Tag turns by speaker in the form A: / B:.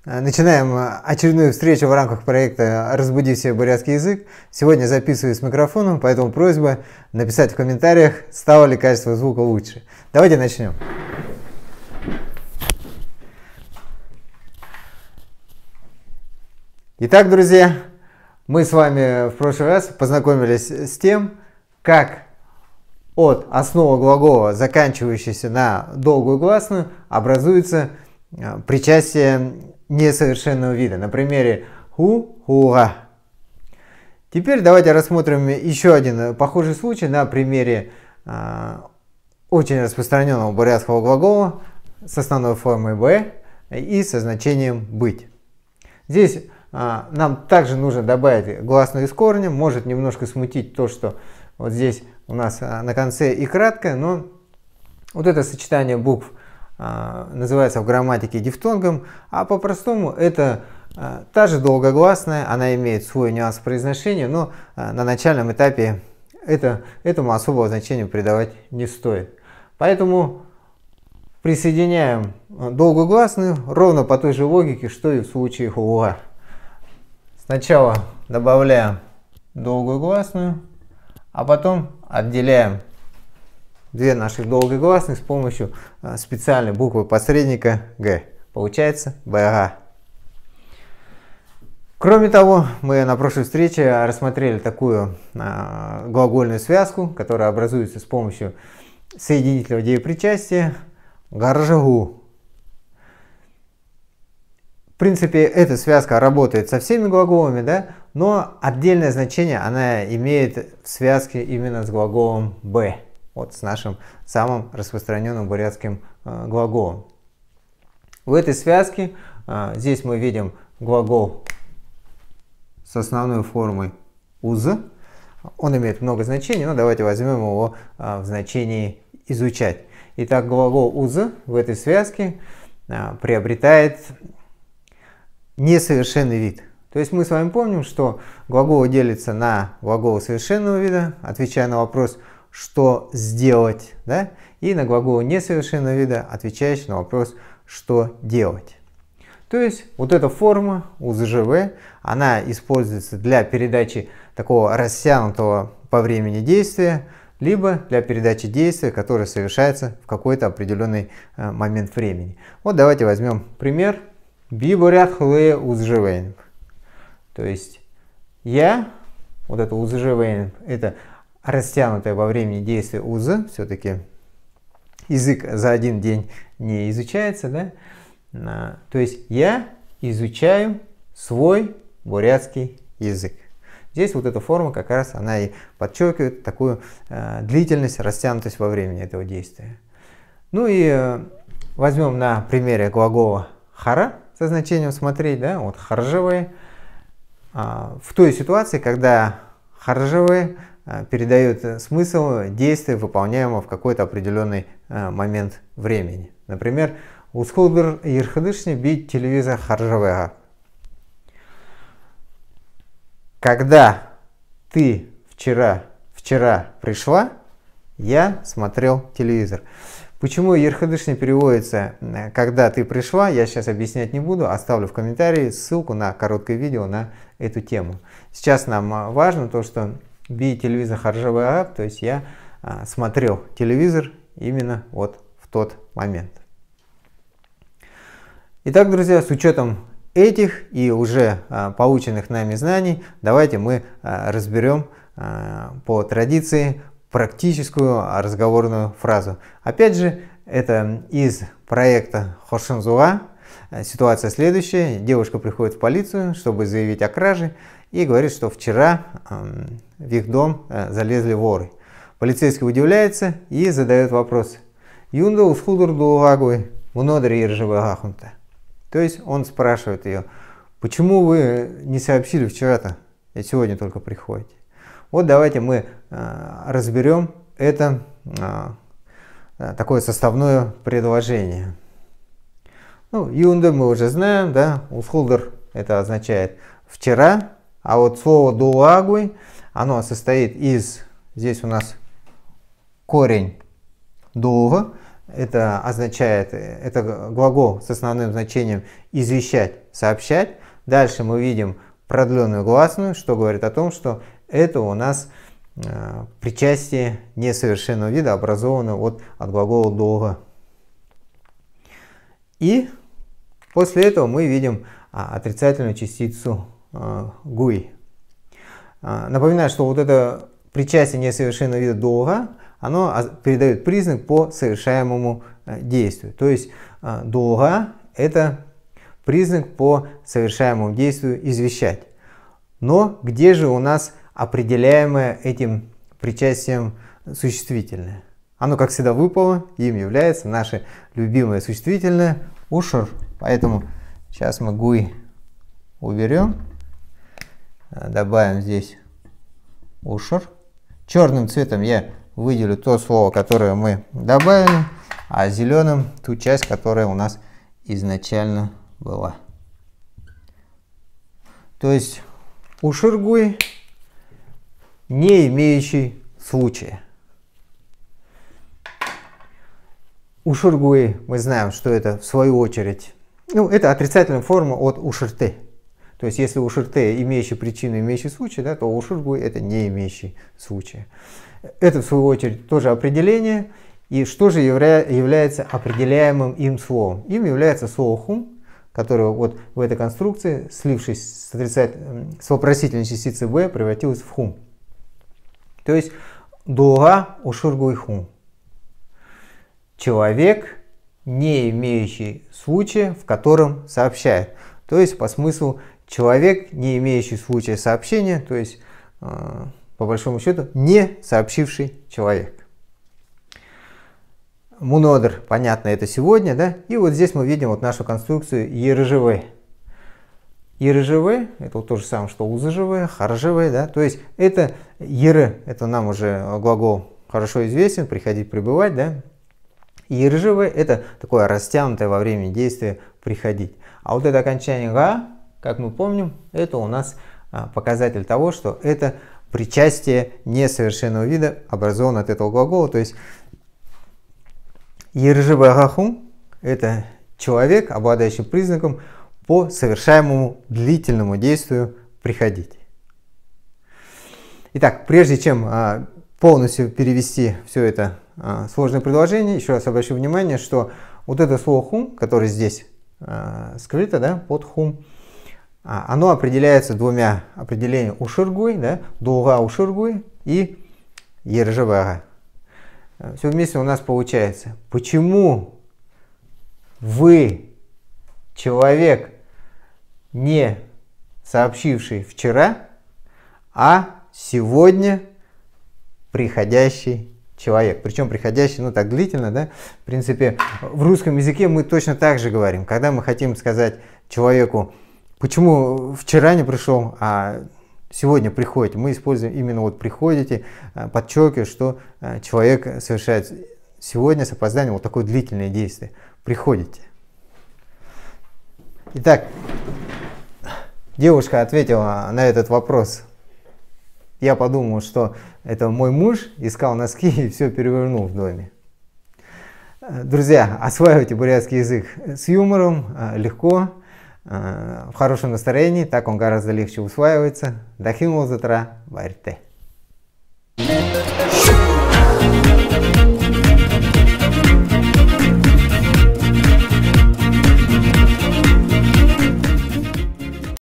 A: Начинаем очередную встречу в рамках проекта «Разбуди себе бурятский язык». Сегодня записываю с микрофоном, поэтому просьба написать в комментариях, стало ли качество звука лучше. Давайте начнем. Итак, друзья, мы с вами в прошлый раз познакомились с тем, как от основы глагола, заканчивающейся на долгую гласную, образуется причастие несовершенного вида. На примере ху-хуа. Теперь давайте рассмотрим еще один похожий случай на примере очень распространенного бурятского глагола с основной формой «б» и со значением «быть». Здесь нам также нужно добавить гласную из корня. Может немножко смутить то, что вот здесь у нас на конце и кратко, но вот это сочетание букв называется в грамматике дифтонгом, а по-простому это та же долгогласная, она имеет свой нюанс произношения, но на начальном этапе этому особого значения придавать не стоит. Поэтому присоединяем долгую гласную ровно по той же логике, что и в случае хуа. Сначала добавляем долгую гласную, а потом отделяем две наших долгогласных с помощью специальной буквы посредника Г. Получается БГ. Кроме того, мы на прошлой встрече рассмотрели такую глагольную связку, которая образуется с помощью соединительного деепричастия гаржагу. В принципе, эта связка работает со всеми глаголами, да? Но отдельное значение она имеет в связке именно с глаголом «б». Вот с нашим самым распространенным бурятским глаголом. В этой связке здесь мы видим глагол с основной формой «уз». Он имеет много значений, но давайте возьмем его в значении «изучать». Итак, глагол «уз» в этой связке приобретает несовершенный вид. То есть мы с вами помним, что глагол делится на глагол совершенного вида, отвечая на вопрос «что сделать?», да? И на глагол несовершенного вида, отвечающий на вопрос «что делать?». То есть вот эта форма УЗЖВ, она используется для передачи такого растянутого по времени действия, либо для передачи действия, которое совершается в какой-то определенный момент времени. Вот давайте возьмем пример. Би бурят хле УЗЖВ. То есть я, вот это УЗЖВ, это растянутое во времени действие УЗ, все-таки язык за один день не изучается, да? То есть я изучаю свой бурятский язык. Здесь вот эта форма как раз она и подчеркивает такую длительность, растянутость во времени этого действия. Ну и возьмем на примере глагола хара со значением смотреть, да, вот харжевые. В той ситуации, когда харжевые передает смысл действия, выполняемого в какой-то определенный момент времени. Например, «Усхудыр ерхадышни бить телевизор харжавега». Когда ты вчера пришла, я смотрел телевизор. Почему ерхадышни переводится «когда ты пришла», я сейчас объяснять не буду, оставлю в комментарии ссылку на короткое видео на эту тему. Сейчас нам важно то, что би телевизор харжавый агап, то есть я смотрел телевизор именно вот в тот момент. Итак, друзья, с учетом этих и уже полученных нами знаний, давайте мы разберем по традиции практическую разговорную фразу. Опять же, это из проекта Хошензуа. Ситуация следующая. Девушка приходит в полицию, чтобы заявить о краже, и говорит, что вчера в их дом залезли воры. Полицейский удивляется и задает вопрос. Юнда усхудур дуагуй, мнодри иржевагахунта. То есть он спрашивает ее, почему вы не сообщили вчера-то, и сегодня только приходите. Вот давайте мы разберем это такое составное предложение. Ну, юнда мы уже знаем, да, усхулдер это означает вчера, а вот слово дуагуй, оно состоит из, здесь у нас корень дуга, это означает, это глагол с основным значением извещать, сообщать. Дальше мы видим продленную гласную, что говорит о том, что это у нас причастие несовершенного вида, образованное от глагола дуга. И после этого мы видим отрицательную частицу гуй. Напоминаю, что вот это причастие несовершенного вида дуга, оно передает признак по совершаемому действию. То есть дуга – это признак по совершаемому действию извещать. Но где же у нас определяемое этим причастием существительное? Оно, как всегда, выпало, им является наше любимое существительное ушур. Поэтому сейчас мы гуй уберем, добавим здесь ушур. Черным цветом я выделю то слово, которое мы добавили, а зеленым ту часть, которая у нас изначально была. То есть ушургуй, не имеющий случая. Ушургуй, мы знаем, что это в свою очередь, это отрицательная форма от ушурте. То есть если ушурте имеющий причину, имеющий случай, да, то ушургуй это не имеющий случая. Это в свою очередь тоже определение. И что же является определяемым им словом? Им является слово хум, которое вот в этой конструкции, слившись с вопросительной частицей b, превратилось в хум. То есть дуга ушургуй хум. Человек, не имеющий случая, в котором сообщает. То есть по смыслу человек, не имеющий случая сообщения, то есть по большому счету не сообщивший человек. Мунодер, понятно, это сегодня, да? И вот здесь мы видим вот нашу конструкцию ЕРЖВ. ЕРЖВ это вот то же самое, что УЗЖВ, ХАРЖВ, да? То есть это ЕР, это нам уже глагол хорошо известен, приходить, пребывать, да? ЕРЖВ это такое растянутое во времени действие приходить. А вот это окончание га, как мы помним, это у нас показатель того, что это причастие несовершенного вида образовано от этого глагола. То есть ЕРЖВ-гахум – это человек, обладающий признаком по совершаемому длительному действию приходить. Итак, прежде чем полностью перевести все это сложное предложение, еще раз обращу внимание, что вот это слово хум, которое здесь скрыто, да, под хум, оно определяется двумя определениями ушургуй, да, дуга ушургуй и ержевага. Все вместе у нас получается. Почему вы, человек, не сообщивший вчера, а сегодня приходящий человек? Причем приходящий, так длительно, да? В принципе, в русском языке мы точно так же говорим. Когда мы хотим сказать человеку, почему вчера не пришел, а сегодня приходите, мы используем именно вот приходите, подчеркивая, что человек совершает сегодня с опозданием вот такое длительное действие. Приходите. Итак, девушка ответила на этот вопрос. Я подумал, что это мой муж искал носки и все перевернул в доме. Друзья, осваивайте бурятский язык с юмором, легко, в хорошем настроении, так он гораздо легче усваивается. Дахим лозатра варьте.